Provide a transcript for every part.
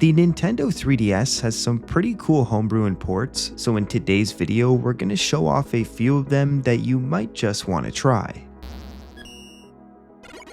The Nintendo 3DS has some pretty cool homebrew and ports, so in today's video we're going to show off a few of them that you might just want to try.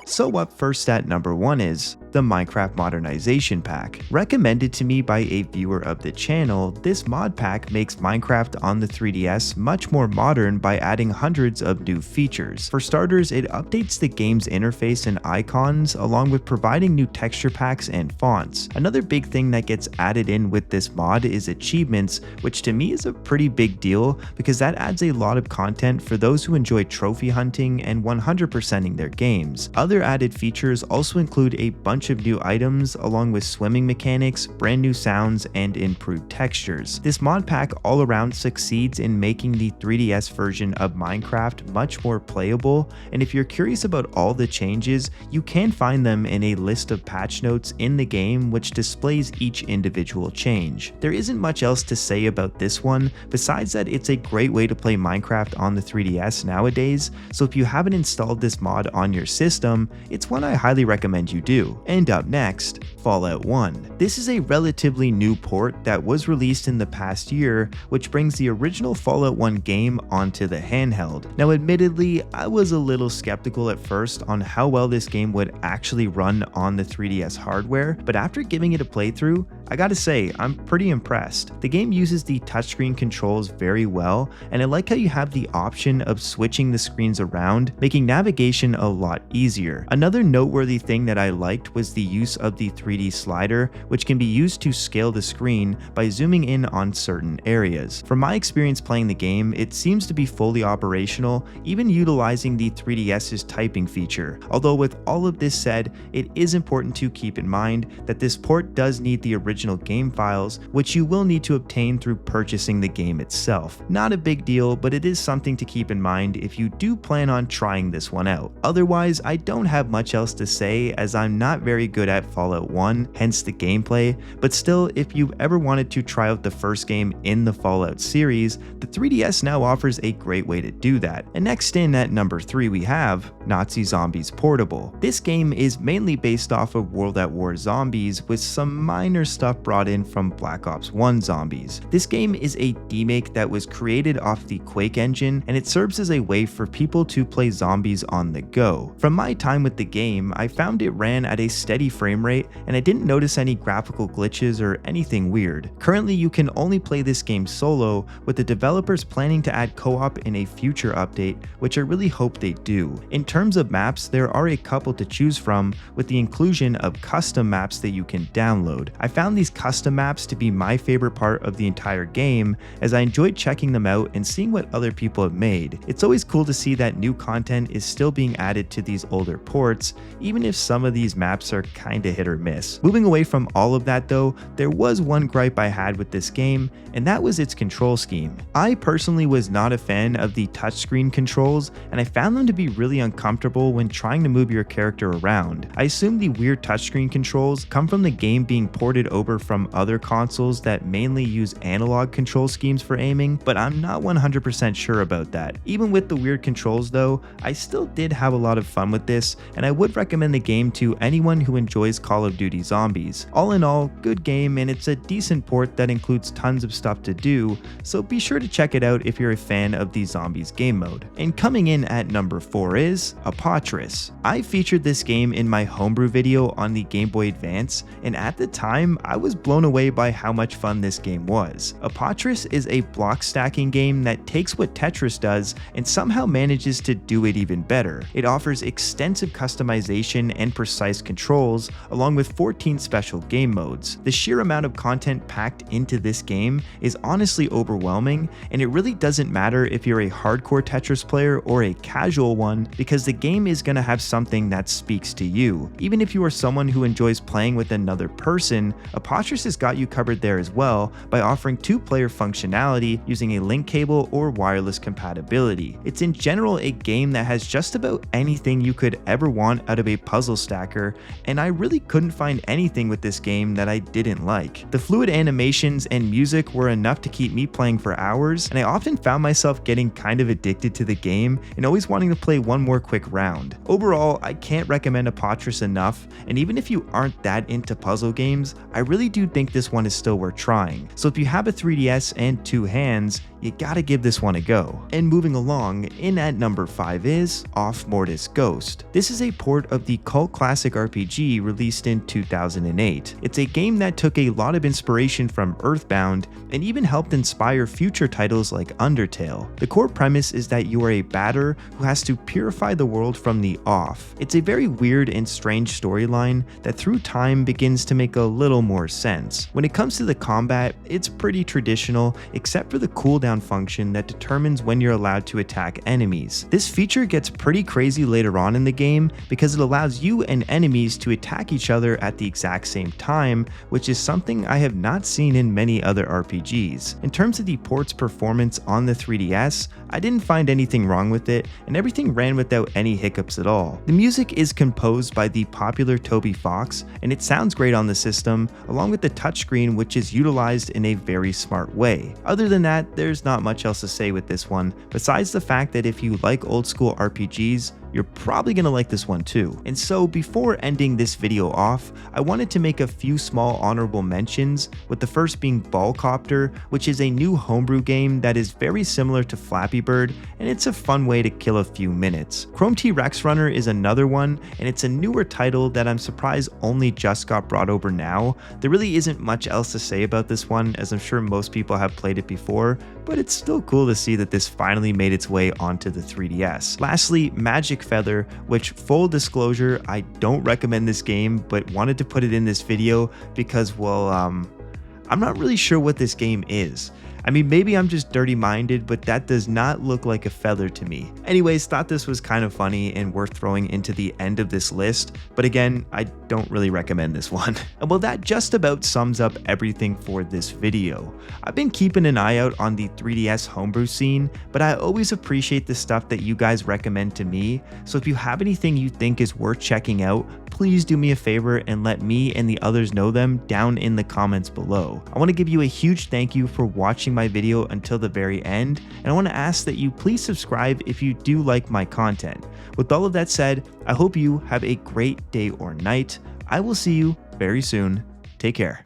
So up first at number 1 is the Minecraft Modernization Pack. Recommended to me by a viewer of the channel, this mod pack makes Minecraft on the 3DS much more modern by adding hundreds of new features. For starters, it updates the game's interface and icons, along with providing new texture packs and fonts. Another big thing that gets added in with this mod is achievements, which to me is a pretty big deal because that adds a lot of content for those who enjoy trophy hunting and 100%ing their games. Other added features also include a bunch of new items along with swimming mechanics, brand new sounds, and improved textures. This mod pack all around succeeds in making the 3DS version of Minecraft much more playable, and if you're curious about all the changes, you can find them in a list of patch notes in the game which displays each individual change. There isn't much else to say about this one besides that it's a great way to play Minecraft on the 3DS nowadays, so if you haven't installed this mod on your system, it's one I highly recommend you do. And up next, Fallout 1. This is a relatively new port that was released in the past year, which brings the original Fallout 1 game onto the handheld. Now admittedly, I was a little skeptical at first on how well this game would actually run on the 3DS hardware, but after giving it a playthrough, I gotta say, I'm pretty impressed. The game uses the touchscreen controls very well, and I like how you have the option of switching the screens around, making navigation a lot easier. Another noteworthy thing that I liked was the use of the 3D slider, which can be used to scale the screen by zooming in on certain areas. From my experience playing the game, it seems to be fully operational, even utilizing the 3DS's typing feature. Although with all of this said, it is important to keep in mind that this port does need the original game files, which you will need to obtain through purchasing the game itself. Not a big deal, but it is something to keep in mind if you do plan on trying this one out. Otherwise, I don't have much else to say as I'm not very good at Fallout 1, hence the gameplay, but still, if you've ever wanted to try out the first game in the Fallout series, the 3DS now offers a great way to do that. And next in at number 3 we have Nazi Zombies Portable. This game is mainly based off of World at War Zombies with some minor stuff brought in from Black Ops 1 Zombies. This game is a remake that was created off the Quake engine, and it serves as a way for people to play zombies on the go. From my time with the game, I found it ran at a steady frame rate, and I didn't notice any graphical glitches or anything weird. Currently, you can only play this game solo, with the developers planning to add co-op in a future update, which I really hope they do. In terms of maps, there are a couple to choose from, with the inclusion of custom maps that you can download. I found these custom maps to be my favorite part of the entire game, as I enjoyed checking them out and seeing what other people have made. It's always cool to see that new content is still being added to these older ports, even if some of these maps are kinda hit or miss. Moving away from all of that though, there was one gripe I had with this game, and that was its control scheme. I personally was not a fan of the touchscreen controls, and I found them to be really uncomfortable when trying to move your character around. I assume the weird touchscreen controls come from the game being ported over from other consoles that mainly use analog control schemes for aiming, but I'm not 100% sure about that. Even with the weird controls though, I still did have a lot of fun with this, and I would recommend the game to anyone who enjoys Call of Duty Zombies. All in all, good game, and it's a decent port that includes tons of stuff to do, so be sure to check it out if you're a fan of the Zombies game mode. And coming in at number 4 is Apotris. I featured this game in my homebrew video on the Game Boy Advance, and at the time, I was blown away by how much fun this game was. Apotris is a block stacking game that takes what Tetris does and somehow manages to do it even better. It offers extensive customization and precise controls, along with 14 special game modes. The sheer amount of content packed into this game is honestly overwhelming, and it really doesn't matter if you're a hardcore Tetris player or a casual one, because the game is going to have something that speaks to you. Even if you are someone who enjoys playing with another person, Apotris has got you covered there as well by offering 2-player functionality using a link cable or wireless compatibility. It's in general a game that has just about anything you could ever want out of a puzzle stacker, and I really couldn't find anything with this game that I didn't like. The fluid animations and music were enough to keep me playing for hours, and I often found myself getting kind of addicted to the game and always wanting to play one more quick round. Overall, I can't recommend Apotris enough, and even if you aren't that into puzzle games, I really do think this one is still worth trying. So if you have a 3DS and 2 hands, you gotta give this one a go. And moving along, in at number 5 is Offmortise Ghost. This is a port of the cult classic RPG released in 2008. It's a game that took a lot of inspiration from Earthbound and even helped inspire future titles like Undertale. The core premise is that you are a batter who has to purify the world from the off. It's a very weird and strange storyline that through time begins to make a little more sense. When it comes to the combat, it's pretty traditional except for the cooldown function that determines when you're allowed to attack enemies. This feature gets pretty crazy later on in the game because it allows you and enemies to attack each other at the exact same time, which is something I have not seen in many other RPGs. In terms of the port's performance on the 3DS, I didn't find anything wrong with it, and everything ran without any hiccups at all. The music is composed by the popular Toby Fox, and it sounds great on the system, along with the touchscreen, which is utilized in a very smart way. Other than that, there's not much else to say with this one, besides the fact that if you like old school RPGs, you're probably gonna like this one too. And so before ending this video off, I wanted to make a few small honorable mentions, with the first being Ballcopter, which is a new homebrew game that is very similar to Flappy Bird, and it's a fun way to kill a few minutes. Chrome T-Rex Runner is another one, and it's a newer title that I'm surprised only just got brought over now. There really isn't much else to say about this one, as I'm sure most people have played it before, but it's still cool to see that this finally made its way onto the 3DS. Lastly, Magic Feather, which, full disclosure, I don't recommend this game, but wanted to put it in this video because, well, I'm not really sure what this game is. I mean, maybe I'm just dirty-minded, but that does not look like a feather to me. Anyways, thought this was kind of funny and worth throwing into the end of this list, but again, I don't really recommend this one. And well, that just about sums up everything for this video. I've been keeping an eye out on the 3DS homebrew scene, but I always appreciate the stuff that you guys recommend to me, so if you have anything you think is worth checking out, please do me a favor and let me and the others know them down in the comments below. I want to give you a huge thank you for watching my video until the very end, and I want to ask that you please subscribe if you do like my content. With all of that said, I hope you have a great day or night. I will see you very soon. Take care.